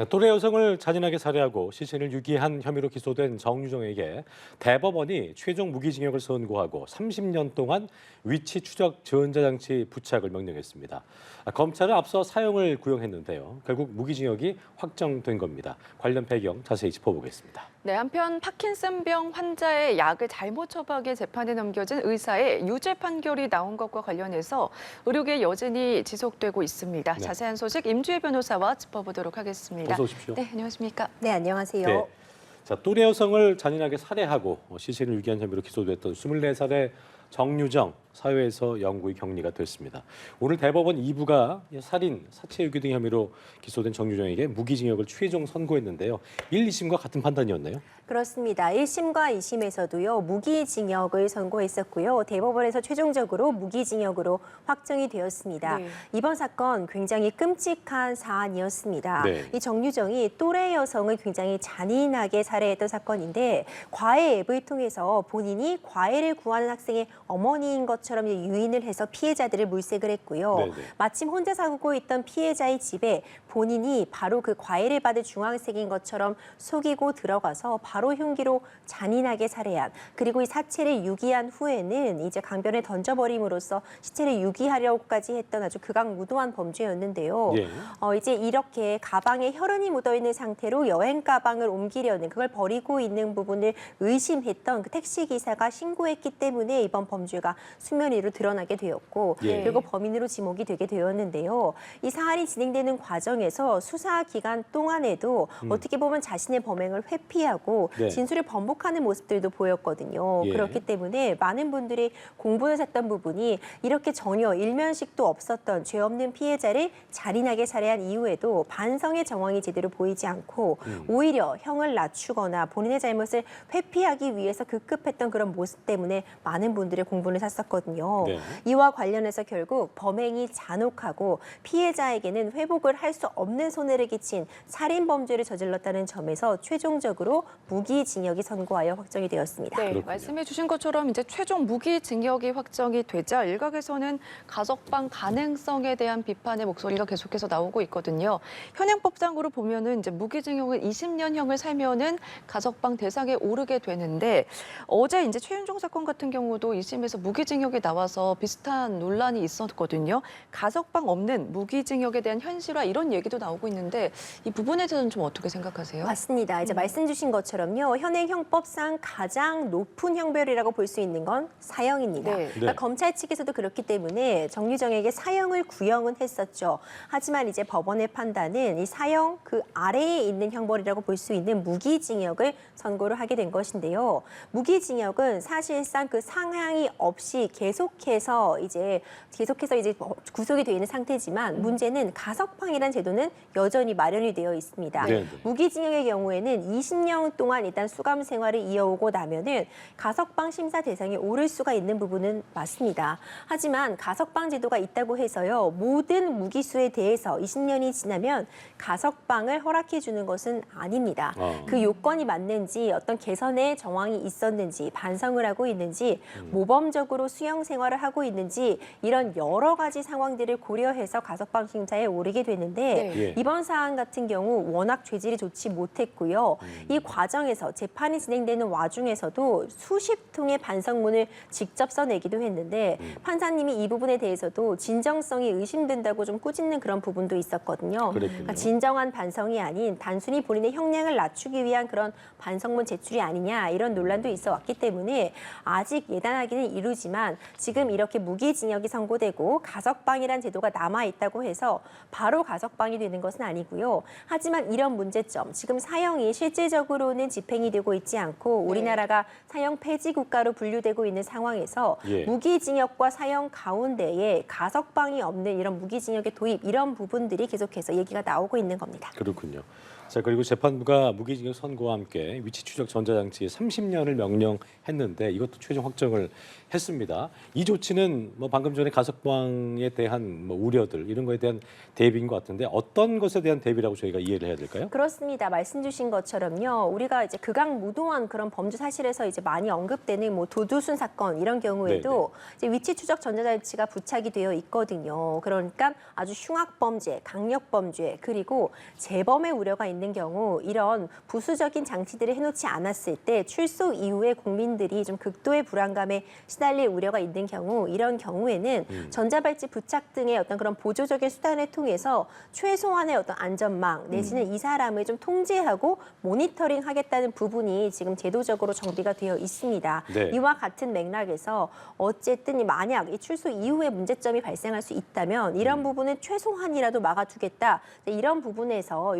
또래 여성을 잔인하게 살해하고 시신을 유기한 혐의로 기소된 정유정에게 대법원이 최종 무기징역을 선고하고 30년 동안 위치 추적 전자장치 부착을 명령했습니다. 검찰은 앞서 사형을 구형했는데요. 결국 무기징역이 확정된 겁니다. 관련 배경 자세히 짚어보겠습니다. 네, 한편 파킨슨병 환자의 약을 잘못 처방해 재판에 넘겨진 의사의 유죄 판결이 나온 것과 관련해서 의료계 여진이 지속되고 있습니다. 네. 자세한 소식 임주혜 변호사와 짚어보도록 하겠습니다. 어서 오십시오. 네, 안녕하십니까? 네, 안녕하세요. 네. 자, 또래 여성을 잔인하게 살해하고 시신을 유기한 혐의로 기소됐던 24살의 정유정 사회에서 영구히 격리가 됐습니다. 오늘 대법원 2부가 살인, 사체 유기 등 혐의로 기소된 정유정에게 무기징역을 최종 선고했는데요. 1, 2심과 같은 판단이었나요? 그렇습니다. 1심과 2심에서도요, 무기징역을 선고했었고요. 대법원에서 최종적으로 무기징역으로 확정이 되었습니다. 네. 이번 사건 굉장히 끔찍한 사안이었습니다. 네. 이 정유정이 또래 여성을 굉장히 잔인하게 살해했던 사건인데 과외 앱을 통해서 본인이 과외를 구하는 학생의 어머니인 것처럼 유인을 해서 피해자들을 물색을 했고요. 네네. 마침 혼자 살고 있던 피해자의 집에 본인이 바로 그 과외를 받을 중학생인 것처럼 속이고 들어가서 바로 흉기로 잔인하게 살해한, 그리고 이 사체를 유기한 후에는 이제 강변에 던져버림으로써 시체를 유기하려고까지 했던 아주 극악무도한 범죄였는데요. 예. 이제 이렇게 가방에 혈흔이 묻어있는 상태로 여행 가방을 옮기려는, 그걸 버리고 있는 부분을 의심했던 그 택시기사가 신고했기 때문에 이번 범죄가 수면 위로 드러나게 되었고, 예. 그리고 범인으로 지목이 되게 되었는데요. 이 사안이 진행되는 과정에서 수사 기간 동안에도 어떻게 보면 자신의 범행을 회피하고 네. 진술을 번복하는 모습들도 보였거든요. 예. 그렇기 때문에 많은 분들이 공분을 샀던 부분이, 이렇게 전혀 일면식도 없었던 죄 없는 피해자를 잔인하게 살해한 이후에도 반성의 정황이 제대로 보이지 않고 오히려 형을 낮추거나 본인의 잘못을 회피하기 위해서 급급했던 그런 모습 때문에 많은 분들의 공분을 샀었거든요. 네. 이와 관련해서 결국 범행이 잔혹하고 피해자에게는 회복을 할 수 없는 손해를 끼친 살인 범죄를 저질렀다는 점에서 최종적으로 무기징역이 선고하여 확정이 되었습니다. 네, 그렇군요. 말씀해 주신 것처럼 이제 최종 무기징역이 확정이 되자 일각에서는 가석방 가능성에 대한 비판의 목소리가 계속해서 나오고 있거든요. 현행법상으로 보면은 이제 무기징역은 20년형을 살면은 가석방 대상에 오르게 되는데, 어제 이제 최윤종 사건 같은 경우도 2심에서 무기징역이 나와서 비슷한 논란이 있었거든요. 가석방 없는 무기징역에 대한 현실화, 이런 얘기도 나오고 있는데 이 부분에 대해서는 좀 어떻게 생각하세요? 맞습니다. 이제 말씀 주신 것처럼요, 현행 형법상 가장 높은 형벌이라고 볼 수 있는 건 사형입니다. 네. 그러니까 검찰 측에서도 그렇기 때문에 정유정에게 사형을 구형은 했었죠. 하지만 이제 법원의 판단은 이 사형 그 아래에 있는 형벌이라고 볼 수 있는 무기징역을 선고를 하게 된 것인데요. 무기징역은 사실상 그 상향이 없이 계속해서 이제 구속이 되어 있는 상태지만, 문제는 가석방이라는 제도는 여전히 마련이 되어 있습니다. 네, 네. 무기징역의 경우에는 20년 동안 일단 수감 생활을 이어오고 나면은 가석방 심사 대상에 오를 수가 있는 부분은 맞습니다. 하지만 가석방 제도가 있다고 해서요, 모든 무기수에 대해서 20년이 지나면 가석방을 허락해 주는 것은 아닙니다. 그 요건이 맞는지, 어떤 개선의 정황이 있었는지, 반성을 하고 있는지, 모범적으로 수용 생활을 하고 있는지, 이런 여러 가지 상황들을 고려해서 가석방 심사에 오르게 되는데, 네. 예. 이번 사안 같은 경우 워낙 죄질이 좋지 못했고요. 이 과정에서 재판이 진행되는 와중에서도 수십 통의 반성문을 직접 써내기도 했는데, 판사님이 이 부분에 대해서도 진정성이 의심된다고 좀 꾸짖는 그런 부분도 있었거든요. 그랬군요. 그러니까 진정한 반성이 아닌 단순히 본인의 형량을 낮추기 위한 그런 반성문 제출이 아니냐, 이런 논란도 있어 왔기 때문에 아직 예단하기는 이르지만, 지금 이렇게 무기징역이 선고되고 가석방이란 제도가 남아있다고 해서 바로 가석방이 되는 것은 아니고요. 하지만 이런 문제점, 지금 사형이 실질적으로는 집행이 되고 있지 않고 우리나라가 사형 폐지 국가로 분류되고 있는 상황에서 예. 무기징역과 사형 가운데에 가석방이 없는 이런 무기징역의 도입, 이런 부분들이 계속해서 얘기가 나오고 있는 겁니다. 그렇군요. 자, 그리고 재판부가 무기징역 선고와 함께 위치 추적 전자장치 30년을 명령했는데 이것도 최종 확정을 했습니다. 이 조치는 뭐 방금 전에 가석방에 대한 뭐 우려들 이런 거에 대한 대비인 것 같은데 어떤 것에 대한 대비라고 저희가 이해를 해야 될까요? 그렇습니다. 말씀 주신 것처럼요. 우리가 이제 극악무도한 그런 범죄 사실에서 이제 많이 언급되는 뭐 도두순 사건 이런 경우에도 이제 위치 추적 전자장치가 부착이 되어 있거든요. 그러니까 아주 흉악 범죄, 강력 범죄 그리고 재범의 우려가 있는 경우 이런 부수적인 장치들을 해놓지 않았을 때 출소 이후에 국민들이 좀 극도의 불안감에 시달릴 우려가 있는 경우 이런 경우에는 전자발찌 부착 등의 어떤 그런 보조적인 수단을 통해서 최소한의 어떤 안전망 내지는 이 사람을 좀 통제하고 모니터링하겠다는 부분이 지금 제도적으로 정비가 되어 있습니다. 네. 이와 같은 맥락에서 어쨌든 만약 이 출소 이후에 문제점이 발생할 수 있다면 이런 부분은 최소한이라도 막아두겠다. 이런 부분에서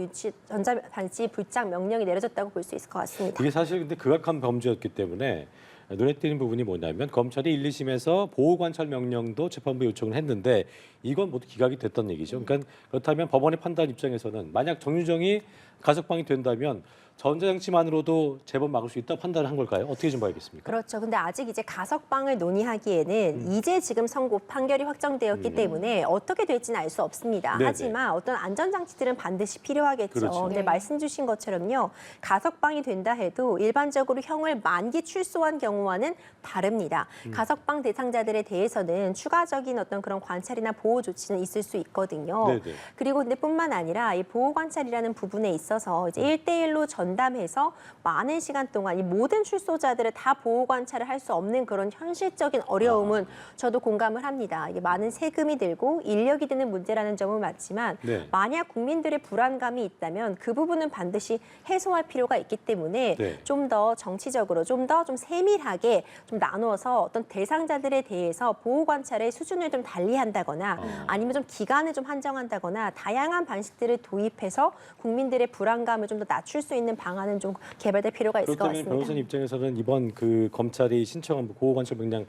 전자발찌 부착 명령이 내려졌다고 볼 수 있을 것 같습니다. 이게 사실 근데 극악한 범죄였기 때문에 눈에 띄는 부분이 뭐냐면 검찰이 1, 2심에서 보호관찰 명령도 재판부에 요청을 했는데 이건 모두 기각이 됐던 얘기죠. 그러니까 그렇다면 법원의 판단 입장에서는 만약 정유정이 가석방이 된다면 전자장치만으로도 재범 막을 수 있다 판단을 한 걸까요? 어떻게 좀 봐야겠습니까? 그렇죠. 근데 아직 이제 가석방을 논의하기에는 이제 지금 선고 판결이 확정되었기 때문에 어떻게 될지는 알 수 없습니다. 네네. 하지만 어떤 안전장치들은 반드시 필요하겠죠. 그렇죠. 근데 네. 말씀 주신 것처럼요. 가석방이 된다 해도 일반적으로 형을 만기 출소한 경우와는 다릅니다. 가석방 대상자들에 대해서는 추가적인 어떤 그런 관찰이나 보호 조치는 있을 수 있거든요. 네네. 그리고 근데 뿐만 아니라 이 보호 관찰이라는 부분에 있어서 이제 1대1로 전담해서 많은 시간 동안 이 모든 출소자들을 다 보호 관찰을 할 수 없는 그런 현실적인 어려움은 저도 공감을 합니다. 이게 많은 세금이 들고 인력이 드는 문제라는 점은 맞지만 네. 만약 국민들의 불안감이 있다면 그 부분은 반드시 해소할 필요가 있기 때문에 네. 좀 더 정치적으로 좀 세밀하게 좀 나누어서 어떤 대상자들에 대해서 보호 관찰의 수준을 좀 달리한다거나 아니면 좀 기간을 좀 한정한다거나 다양한 방식들을 도입해서 국민들의 불안감을 좀 더 낮출 수 있는 방안은 좀 개발될 필요가 있을 것 그렇다면 같습니다. 변호사님 입장에서는 이번 그 검찰이 신청한 보호관찰 명령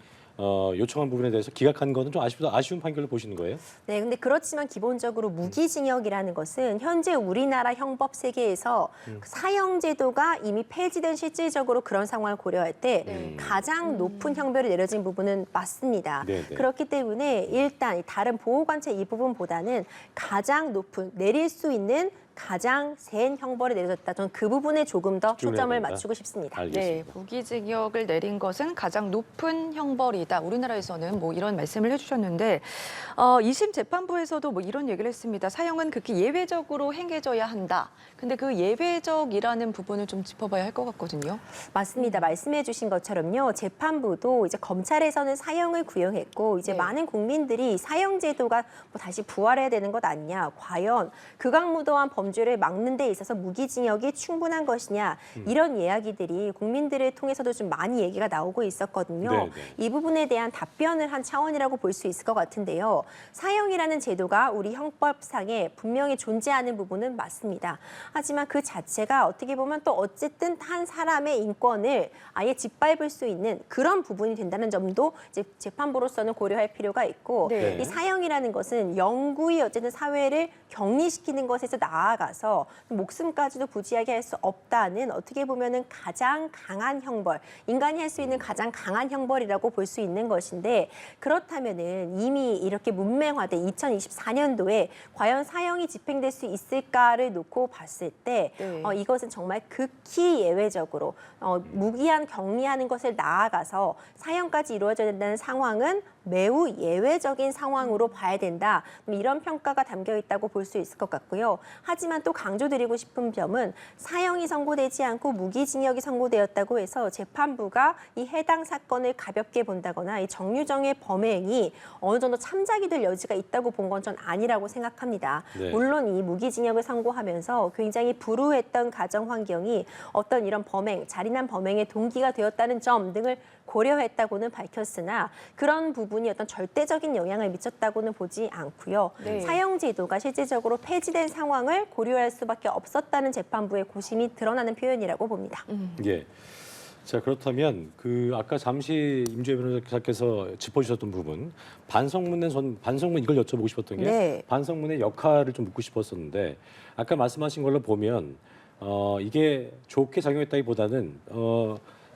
요청한 부분에 대해서 기각한 거는 좀 아쉬운 판결로 보시는 거예요? 네, 근데 그렇지만 기본적으로 무기징역이라는 것은 현재 우리나라 형법 세계에서 사형 제도가 이미 폐지된 실질적으로 그런 상황을 고려할 때 가장 높은 형벌이 내려진 부분은 맞습니다. 네, 네. 그렇기 때문에 일단 다른 보호관찰 이 부분보다는 가장 높은 내릴 수 있는 가장 센 형벌이 내려졌다. 저는 그 부분에 조금 더 집중해야 초점을 된다. 맞추고 싶습니다. 네, 알겠습니다. 무기징역을 내린 것은 가장 높은 형벌이다. 우리나라에서는 뭐 이런 말씀을 해주셨는데 2심 재판부에서도 뭐 이런 얘기를 했습니다. 사형은 극히 예외적으로 행해져야 한다. 근데 그 예외적이라는 부분을 좀 짚어봐야 할 것 같거든요. 맞습니다. 말씀해 주신 것처럼요. 재판부도 이제 검찰에서는 사형을 구형했고 이제 네. 많은 국민들이 사형 제도가 뭐 다시 부활해야 되는 것 아니냐. 과연 극악무도한 범죄를 막는 데 있어서 무기징역이 충분한 것이냐. 이런 이야기들이 국민들을 통해서도 좀 많이 얘기가 나오고 있었거든요. 네, 네. 이 부분에 대한 답변을 한 차원이라고 볼 수 있을 것 같은데요. 사형이라는 제도가 우리 형법상에 분명히 존재하는 부분은 맞습니다. 하지만 그 자체가 어떻게 보면 또 어쨌든 한 사람의 인권을 아예 짓밟을 수 있는 그런 부분이 된다는 점도 이제 재판부로서는 고려할 필요가 있고 네. 이 사형이라는 것은 영구히 어쨌든 사회를 격리시키는 것에서 나아가서 목숨까지도 부지하게 할 수 없다는 어떻게 보면은 가장 강한 형벌, 인간이 할 수 있는 가장 강한 형벌이라고 볼 수 있는 것인데 그렇다면은 이미 이렇게 문맹화된 2024년도에 과연 사형이 집행될 수 있을까를 놓고 봤을 때 네. 이것은 정말 극히 예외적으로 무기한 격리하는 것을 나아가서 사형까지 이루어져야 된다는 상황은 매우 예외적인 상황으로 봐야 된다. 이런 평가가 담겨 있다고 볼 수 있을 것 같고요. 하지만 또 강조드리고 싶은 점은 사형이 선고되지 않고 무기징역이 선고되었다고 해서 재판부가 이 해당 사건을 가볍게 본다거나 이 정유정의 범행이 어느 정도 참작이 될 여지가 있다고 본 건 전 아니라고 생각합니다. 네. 물론 이 무기징역을 선고하면서 굉장히 불우했던 가정 환경이 어떤 이런 범행, 잔인한 범행의 동기가 되었다는 점 등을 고려했다고는 밝혔으나 그런 부분이 어떤 절대적인 영향을 미쳤다고는 보지 않고요. 네. 사형 제도가 실질적으로 폐지된 상황을 고려할 수밖에 없었다는 재판부의 고심이 드러나는 표현이라고 봅니다. 예. 자 그렇다면 그 아까 잠시 임주혜 변호사께서 짚어주셨던 부분 반성문 이걸 여쭤보고 싶었던 게 네. 반성문의 역할을 좀 묻고 싶었었는데 아까 말씀하신 걸로 보면 이게 좋게 작용했다기보다는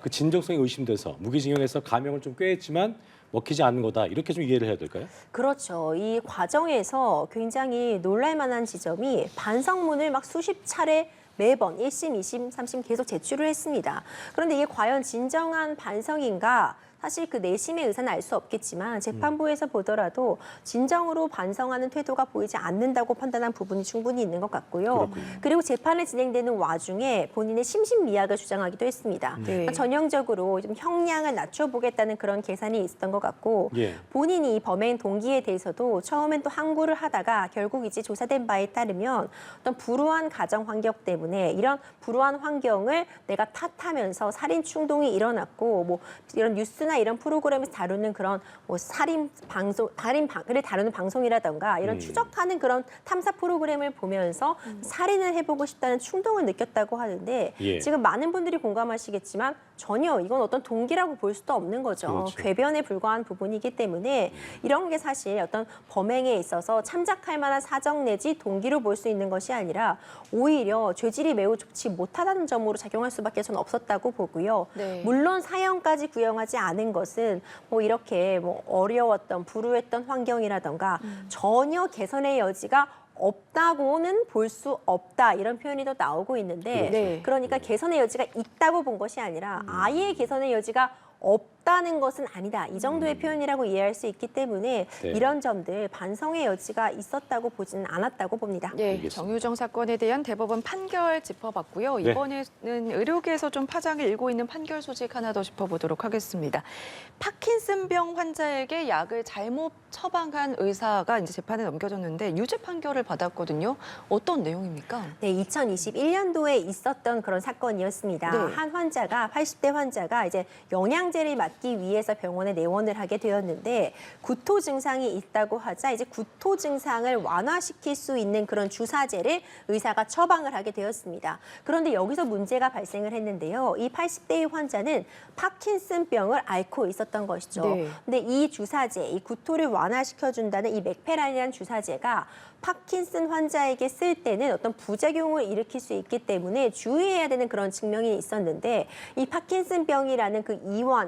그 그 진정성이 의심돼서 무기징역에서 감형을 좀 꾀했지만 먹히지 않는 거다 이렇게 좀 이해를 해야 될까요? 그렇죠. 이 과정에서 굉장히 놀랄만한 지점이 반성문을 막 수십 차례 매번 1심, 2심, 3심 계속 제출을 했습니다. 그런데 이게 과연 진정한 반성인가? 사실 그 내심의 의사는 알 수 없겠지만 재판부에서 보더라도 진정으로 반성하는 태도가 보이지 않는다고 판단한 부분이 충분히 있는 것 같고요. 그렇군요. 그리고 재판이 진행되는 와중에 본인의 심신미약을 주장하기도 했습니다. 네. 그러니까 전형적으로 좀 형량을 낮춰보겠다는 그런 계산이 있었던 것 같고 예. 본인이 이 범행 동기에 대해서도 처음엔 또 항구를 하다가 결국 이제 조사된 바에 따르면 어떤 불우한 가정 환경 때문에 이런 불우한 환경을 내가 탓하면서 살인 충동이 일어났고 뭐 이런 뉴스나 이런 프로그램에서 다루는 그런 뭐 살인 방송을 다루는 방송이라던가 이런 추적하는 그런 탐사 프로그램을 보면서 살인을 해보고 싶다는 충동을 느꼈다고 하는데 예. 지금 많은 분들이 공감하시겠지만 전혀 이건 어떤 동기라고 볼 수도 없는 거죠. 그렇죠. 궤변에 불과한 부분이기 때문에 이런 게 사실 어떤 범행에 있어서 참작할 만한 사정 내지 동기로 볼 수 있는 것이 아니라 오히려 죄질이 매우 좋지 못하다는 점으로 작용할 수밖에 저는 없었다고 보고요. 네. 물론 사형까지 구형하지 않은 것은 뭐 이렇게 뭐 어려웠던 불우했던 환경이라던가 전혀 개선의 여지가 없다고는 볼 수 없다 이런 표현이 또 나오고 있는데 네. 그러니까 개선의 여지가 있다고 본 것이 아니라 아예 개선의 여지가 없다는 것은 아니다. 이 정도의 표현이라고 이해할 수 있기 때문에 네. 이런 점들 반성의 여지가 있었다고 보지는 않았다고 봅니다. 네, 알겠습니다. 정유정 사건에 대한 대법원 판결 짚어봤고요. 네. 이번에는 의료계에서 좀 파장을 일고 있는 판결 소식 하나 더 짚어보도록 하겠습니다. 파킨슨병 환자에게 약을 잘못 처방한 의사가 이제 재판에 넘겨졌는데 유죄 판결을 받았거든요. 어떤 내용입니까? 네, 2021년도에 있었던 그런 사건이었습니다. 네. 한 환자가 80대 환자가 이제 영양제를 맞기 위해서 병원에 내원을 하게 되었는데 구토 증상이 있다고 하자 이제 구토 증상을 완화시킬 수 있는 그런 주사제를 의사가 처방을 하게 되었습니다. 그런데 여기서 문제가 발생을 했는데요. 이 80대의 환자는 파킨슨병을 앓고 있었던 것이죠. 네. 근데 이 주사제, 이 구토를 완화시켜준다는 이 맥페란이라는 주사제가 파킨슨 환자에게 쓸 때는 어떤 부작용을 일으킬 수 있기 때문에 주의해야 되는 그런 측면이 있었는데 이 파킨슨병이라는 그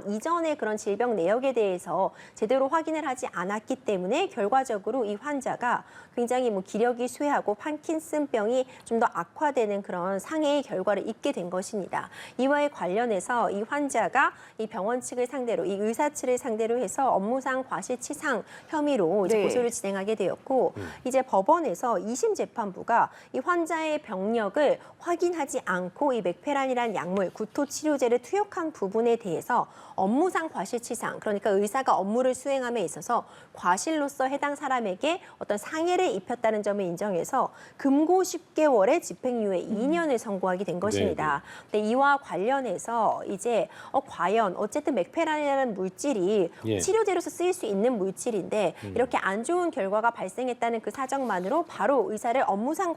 이전의 그런 질병 내역에 대해서 제대로 확인을 하지 않았기 때문에 결과적으로 이 환자가 굉장히 뭐 기력이 쇠하고 파킨슨병이 좀 더 악화되는 그런 상해의 결과를 입게 된 것입니다. 이와에 관련해서 이 환자가 이 병원 측을 상대로 이 의사 측을 상대로 해서 업무상 과실치상 혐의로 이제 네. 고소를 진행하게 되었고 이제 법원에서 2심 재판부가 이 환자의 병력을 확인하지 않고 이 맥페란이라는 약물 구토 치료제를 투약한 부분에 대해서 업무상 과실치상 그러니까 의사가 업무를 수행함에 있어서 과실로서 해당 사람에게 어떤 상해를 입혔다는 점을 인정해서 금고 10개월의 집행유예 2년을 선고하게 된 것입니다. 근데 이와 관련해서 이제 과연 어쨌든 맥페란이라는 물질이 예. 치료제로서 쓰일 수 있는 물질인데 이렇게 안 좋은 결과가 발생했다는 그 사정만으로 바로 의사를 업무상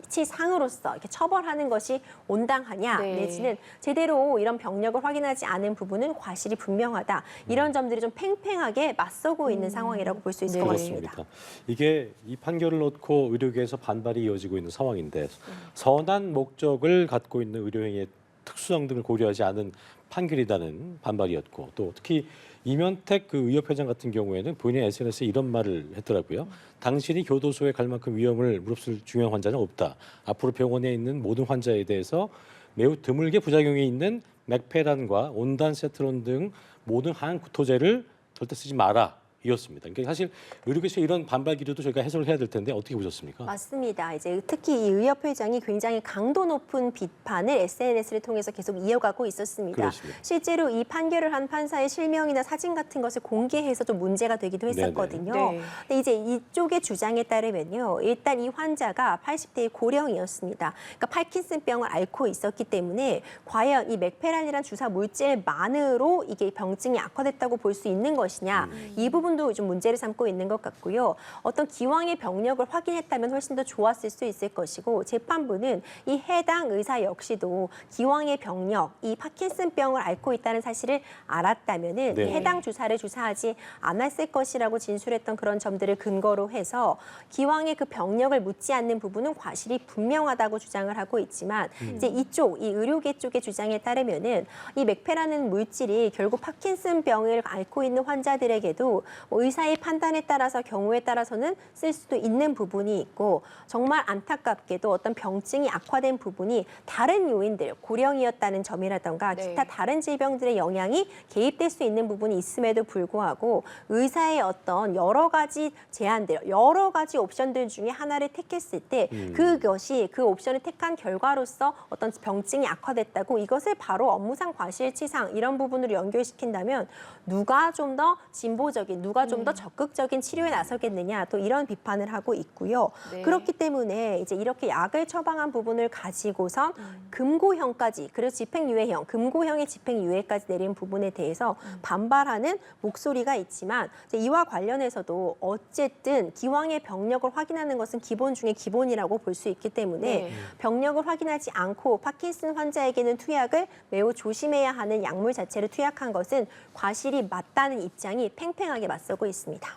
과실치상으로서 이렇게 처벌하는 것이 온당하냐 네. 내지는 제대로 이런 병력을 확인하지 않은 부분은 과실이 분명하다 이런 점들이 좀 팽팽하게 맞서고 있는 상황이라고 볼 수 있을 네. 것 같습니다. 그렇습니다. 이게 이 판결을 놓고 의료계에서 반발이 이어지고 있는 상황인데 선한 목적을 갖고 있는 의료행위의 특수성 등을 고려하지 않은 판결이라는 반발이었고 또 특히 이면택 그 의협회장 같은 경우에는 본인의 SNS에 이런 말을 했더라고요. 당신이 교도소에 갈 만큼 위험을 무릅쓸 중요한 환자는 없다. 앞으로 병원에 있는 모든 환자에 대해서 매우 드물게 부작용이 있는 맥페란과 온단세트론 등 모든 항 구토제를 절대 쓰지 마라. 이었습니다. 그러니까 사실 의료계에서 이런 반발 기류도 저희가 해소를 해야 될 텐데 어떻게 보셨습니까? 맞습니다. 이제 특히 이 의협회장이 굉장히 강도 높은 비판을 SNS를 통해서 계속 이어가고 있었습니다. 그렇습니다. 실제로 이 판결을 한 판사의 실명이나 사진 같은 것을 공개해서 좀 문제가 되기도 했었거든요. 네. 근데 이제 이쪽의 주장에 따르면요. 일단 이 환자가 80대의 고령이었습니다. 그러니까 파킨슨병을 앓고 있었기 때문에 과연 이 맥페란이란 주사 물질만으로 이게 병증이 악화됐다고 볼 수 있는 것이냐. 이 부분 부분도 좀 문제를 삼고 있는 것 같고요. 어떤 기왕의 병력을 확인했다면 훨씬 더 좋았을 수 있을 것이고 재판부는 이 해당 의사 역시도 기왕의 병력, 이 파킨슨병을 앓고 있다는 사실을 알았다면은 네. 해당 주사를 주사하지 않았을 것이라고 진술했던 그런 점들을 근거로 해서 기왕의 그 병력을 묻지 않는 부분은 과실이 분명하다고 주장을 하고 있지만 이제 이쪽 이 의료계 쪽의 주장에 따르면은 이 맥페라는 물질이 결국 파킨슨병을 앓고 있는 환자들에게도 뭐 의사의 판단에 따라서 경우에 따라서는 쓸 수도 있는 부분이 있고 정말 안타깝게도 어떤 병증이 악화된 부분이 다른 요인들 고령이었다는 점이라던가 네. 기타 다른 질병들의 영향이 개입될 수 있는 부분이 있음에도 불구하고 의사의 어떤 여러 가지 제안들, 여러 가지 옵션들 중에 하나를 택했을 때 그것이 그 옵션을 택한 결과로서 어떤 병증이 악화됐다고 이것을 바로 업무상 과실치상 이런 부분으로 연결시킨다면 누가 좀 더 진보적인, 누가 좀 더 적극적인 치료에 나서겠느냐 또 이런 비판을 하고 있고요. 네. 그렇기 때문에 이제 이렇게 약을 처방한 부분을 가지고선 금고형까지 그리고 집행유예형, 금고형의 집행유예까지 내린 부분에 대해서 반발하는 목소리가 있지만 이제 이와 관련해서도 어쨌든 기왕의 병력을 확인하는 것은 기본 중에 기본이라고 볼 수 있기 때문에 네. 병력을 확인하지 않고 파킨슨 환자에게는 투약을 매우 조심해야 하는 약물 자체를 투약한 것은 과실이 맞다는 입장이 팽팽하게 맞서고 있습니다.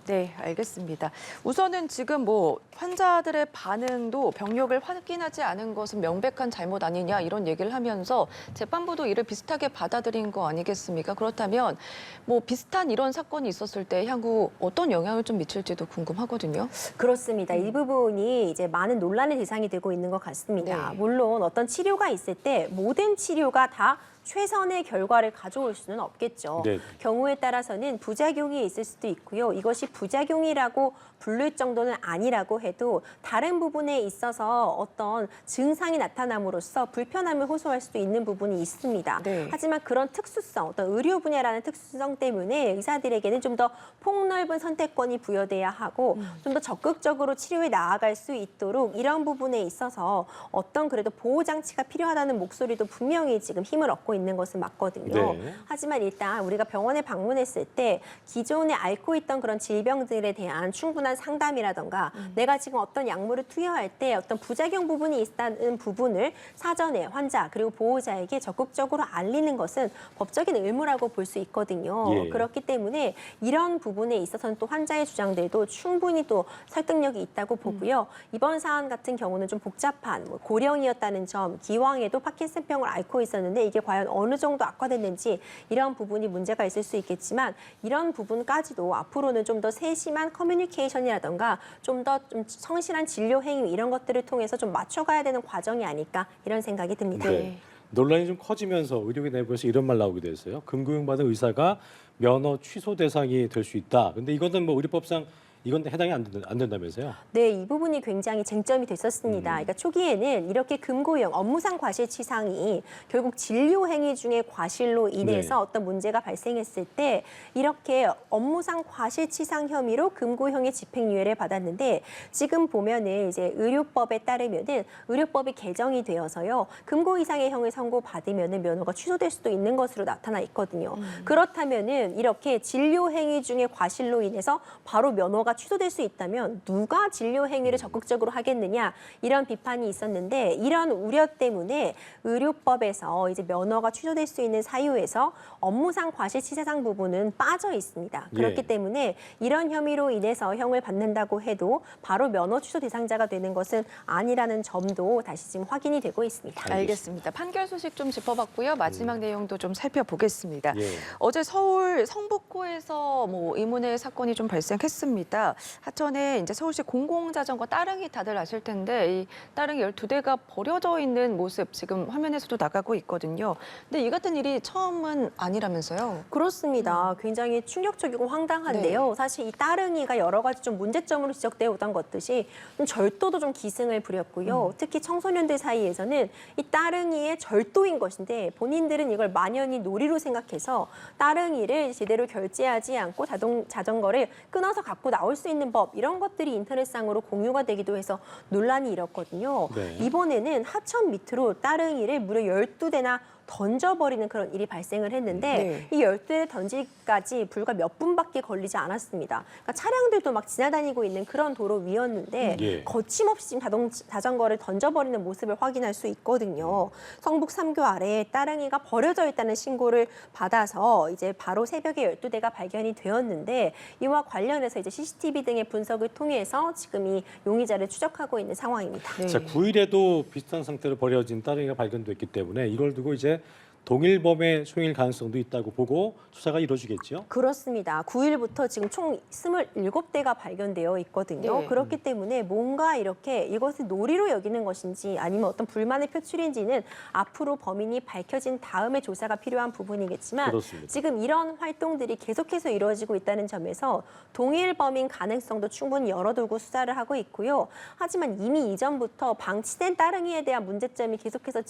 네, 알겠습니다. 우선은 지금 뭐 환자들의 반응도 병력을 확인하지 않은 것은 명백한 잘못 아니냐 이런 얘기를 하면서 재판부도 이를 비슷하게 받아들인 거 아니겠습니까? 그렇다면 뭐 비슷한 이런 사건이 있었을 때 향후 어떤 영향을 좀 미칠지도 궁금하거든요. 그렇습니다. 이 부분이 이제 많은 논란의 대상이 되고 있는 것 같습니다. 네. 물론 어떤 치료가 있을 때 모든 치료가 다 최선의 결과를 가져올 수는 없겠죠. 네. 경우에 따라서는 부작용이 있을 수도 있고요. 이것이 부작용이라고 부를 정도는 아니라고 해도 다른 부분에 있어서 어떤 증상이 나타남으로써 불편함을 호소할 수도 있는 부분이 있습니다. 네. 하지만 그런 특수성, 어떤 의료 분야라는 특수성 때문에 의사들에게는 좀 더 폭넓은 선택권이 부여돼야 하고 좀 더 적극적으로 치료에 나아갈 수 있도록 이런 부분에 있어서 어떤 그래도 보호 장치가 필요하다는 목소리도 분명히 지금 힘을 얻고 있는 것은 맞거든요. 네. 하지만 일단 우리가 병원에 방문했을 때 기존에 앓고 있던 그런 질병들에 대한 충분한 상담이라던가 내가 지금 어떤 약물을 투여할 때 어떤 부작용 부분이 있다는 부분을 사전에 환자 그리고 보호자에게 적극적으로 알리는 것은 법적인 의무라고 볼 수 있거든요. 예. 그렇기 때문에 이런 부분에 있어서는 또 환자의 주장들도 충분히 또 설득력이 있다고 보고요. 이번 사안 같은 경우는 좀 복잡한 뭐 고령이었다는 점, 기왕에도 파킨슨병을 앓고 있었는데 이게 과연 어느 정도 악화됐는지 이런 부분이 문제가 있을 수 있겠지만 이런 부분까지도 앞으로는 좀 더 세심한 커뮤니케이션이라던가 좀 더 좀 성실한 진료 행위 이런 것들을 통해서 좀 맞춰가야 되는 과정이 아닐까 이런 생각이 듭니다. 네. 논란이 좀 커지면서 의료계 내부에서 이런 말 나오기도 했어요. 금고용 받은 의사가 면허 취소 대상이 될 수 있다. 근데 이거는 뭐 의료법상 이건 해당이 안 된다면서요? 네, 이 부분이 굉장히 쟁점이 됐었습니다. 그러니까 초기에는 이렇게 금고형 업무상 과실치상이 결국 진료 행위 중에 과실로 인해서 네. 어떤 문제가 발생했을 때 이렇게 업무상 과실치상 혐의로 금고형의 집행유예를 받았는데 지금 보면은 이제 의료법에 따르면은 의료법이 개정이 되어서요 금고 이상의 형을 선고받으면은 면허가 취소될 수도 있는 것으로 나타나 있거든요. 그렇다면은 이렇게 진료 행위 중에 과실로 인해서 바로 면허가 취소될 수 있다면 누가 진료 행위를 적극적으로 하겠느냐 이런 비판이 있었는데 이런 우려 때문에 의료법에서 이제 면허가 취소될 수 있는 사유에서 업무상 과실치사상 부분은 빠져 있습니다. 그렇기 예. 때문에 이런 혐의로 인해서 형을 받는다고 해도 바로 면허 취소 대상자가 되는 것은 아니라는 점도 다시 지금 확인이 되고 있습니다. 알겠습니다. 판결 소식 좀 짚어봤고요. 마지막 내용도 좀 살펴보겠습니다. 예. 어제 서울 성북구에서 뭐 의문의 사건이 좀 발생했습니다. 하천에 이제 서울시 공공자전거 따릉이 다들 아실 텐데 이 따릉이 12대가 버려져 있는 모습 지금 화면에서도 나가고 있거든요. 근데 이 같은 일이 처음은 아니라면서요? 그렇습니다. 굉장히 충격적이고 황당한데요. 사실 이 따릉이가 여러 가지 좀 문제점으로 지적되어 오던 것듯이 좀 절도도 좀 기승을 부렸고요. 특히 청소년들 사이에서는 이 따릉이의 절도인 것인데 본인들은 이걸 만연히 놀이로 생각해서 따릉이를 제대로 결제하지 않고 자전거를 끊어서 갖고 나올 수 있는 법 이런 것들이 인터넷상으로 공유가 되기도 해서 논란이 일었거든요. 네. 이번에는 하천 밑으로 따릉이를 무려 12대나 던져버리는 그런 일이 발생을 했는데 네. 이 열쇠를 던지기까지 불과 몇 분밖에 걸리지 않았습니다. 그러니까 차량들도 막 지나다니고 있는 그런 도로 위였는데 예. 거침없이 지금 자전거를 던져버리는 모습을 확인할 수 있거든요. 성북 3교 아래에 따릉이가 버려져 있다는 신고를 받아서 이제 바로 새벽에 12대가 발견이 되었는데 이와 관련해서 이제 CCTV 등의 분석을 통해서 지금 이 용의자를 추적하고 있는 상황입니다. 네. 자, 9일에도 비슷한 상태로 버려진 따릉이가 발견됐기 때문에 이걸 두고 이제 동일범의 소행일 가능성도 있다고 보고 수사가 이루어지겠죠. 그렇습니다. 9일부터 지금 총 27대가 발견되어 있거든요. 네. 그렇기 때문에 뭔가 이렇게 이것을 놀이로 여기는 것인지 아니면 어떤 불만의 표출인지는 앞으로 범인이 밝혀진 다음에 조사가 필요한 부분이겠지만 그렇습니다. 지금 이런 활동들이 계속해서 이루어지고 있다는 점에서 동일 범인 가능성도 충분히 열어두고 수사를 하고 있고요. 하지만 이미 이전부터 방치된 따릉이에 대한 문제점이 계속해서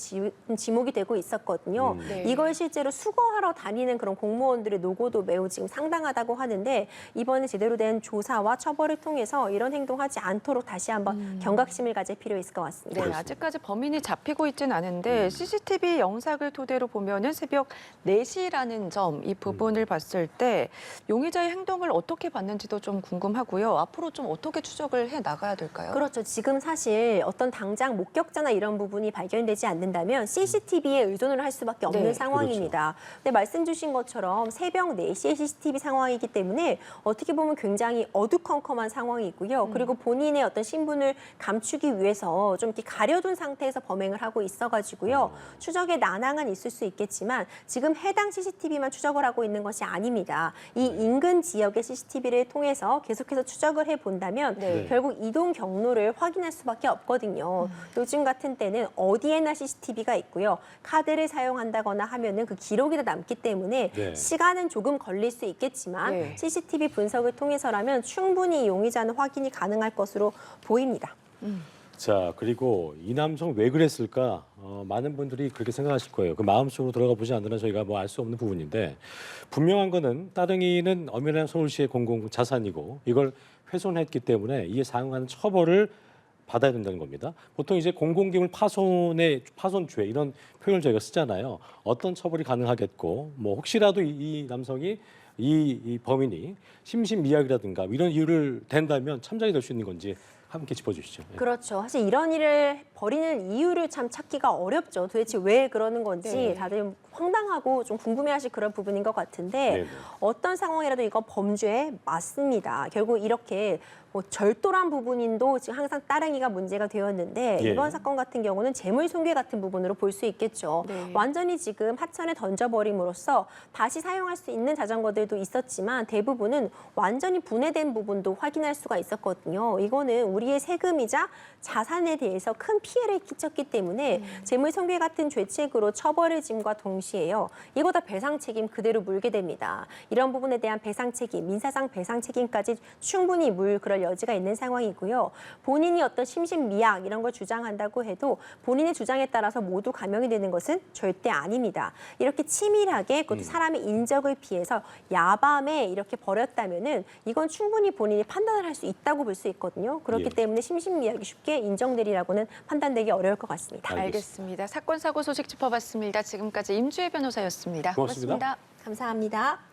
지목이 되고 있었거든요. 네. 이걸 실제로 수거하러 다니는 그런 공무원들의 노고도 매우 지금 상당하다고 하는데 이번에 제대로 된 조사와 처벌을 통해서 이런 행동하지 않도록 다시 한번 경각심을 가질 필요 있을 것 같습니다. 네, 아직까지 범인이 잡히고 있지는 않은데 CCTV 영상을 토대로 보면은 새벽 4시라는 점, 이 부분을 봤을 때 용의자의 행동을 어떻게 봤는지도 좀 궁금하고요. 앞으로 좀 어떻게 추적을 해 나가야 될까요? 그렇죠. 지금 사실 어떤 당장 목격자나 이런 부분이 발견되지 않는다면 CCTV에 의존을 할 수밖에 없는 네, 상황입니다. 근데 말씀 주신 것처럼 새벽 4시에 CCTV 상황이기 때문에 어떻게 보면 굉장히 어두컴컴한 상황이고요. 그리고 본인의 어떤 신분을 감추기 위해서 좀 이렇게 가려둔 상태에서 범행을 하고 있어가지고요. 추적에 난항은 있을 수 있겠지만 지금 해당 CCTV만 추적을 하고 있는 것이 아닙니다. 이 인근 지역의 CCTV를 통해서 계속해서 추적을 해본다면 네. 결국 이동 경로를 확인할 수밖에 없거든요. 요즘 같은 때는 어디에나 CCTV가 있고요. 카드를 사용한다거나 하면은 그 기록이 다 남기 때문에 네. 시간은 조금 걸릴 수 있겠지만 네. CCTV 분석을 통해서라면 충분히 용의자는 확인이 가능할 것으로 보입니다. 자, 그리고 이 남성 왜 그랬을까? 많은 분들이 그렇게 생각하실 거예요. 그 마음속으로 들어가 보지 않으면 저희가 뭐 알 수 없는 부분인데 분명한 거는 따릉이는 엄연한 서울시의 공공 자산이고 이걸 훼손했기 때문에 이에 상응하는 처벌을 받아야 된다는 겁니다. 보통 이제 공공기물 파손죄 이런 표현을 저희가 쓰잖아요. 어떤 처벌이 가능하겠고 뭐 혹시라도 이 남성이 이 범인이 심신미약이라든가 이런 이유를 댄다면 참작이 될 수 있는 건지 함께 짚어주시죠. 예. 그렇죠. 사실 이런 일을 벌이는 이유를 참 찾기가 어렵죠. 도대체 왜 그러는 건지 네. 다들 황당하고 좀 궁금해하실 그런 부분인 것 같은데 네네. 어떤 상황이라도 이거 범죄에 맞습니다. 결국 이렇게 뭐 절도란 부분인도 지금 항상 따릉이가 문제가 되었는데 예. 이번 사건 같은 경우는 재물 손괴 같은 부분으로 볼 수 있겠죠. 네. 완전히 지금 하천에 던져버림으로써 다시 사용할 수 있는 자전거들도 있었지만 대부분은 완전히 분해된 부분도 확인할 수가 있었거든요. 이거는 우리의 세금이자 자산에 대해서 큰 피해를 끼쳤기 때문에 재물 손괴 같은 죄책으로 처벌을 짐과 동시에요. 이거 다 배상 책임 그대로 물게 됩니다. 이런 부분에 대한 배상 책임, 민사상 배상 책임까지 충분히 물 그럴 여지가 있는 상황이고요. 본인이 어떤 심신미약 이런 걸 주장한다고 해도 본인의 주장에 따라서 모두 감형이 되는 것은 절대 아닙니다. 이렇게 치밀하게 그것도 사람의 인적을 피해서 야밤에 이렇게 버렸다면은 이건 충분히 본인이 판단을 할 수 있다고 볼 수 있거든요. 그렇기 예. 때문에 심신미약이 쉽게 인정되리라고는 판단되기 어려울 것 같습니다. 알겠습니다. 사건 사고 소식 짚어봤습니다. 지금까지 임주혜 변호사였습니다. 고맙습니다. 감사합니다.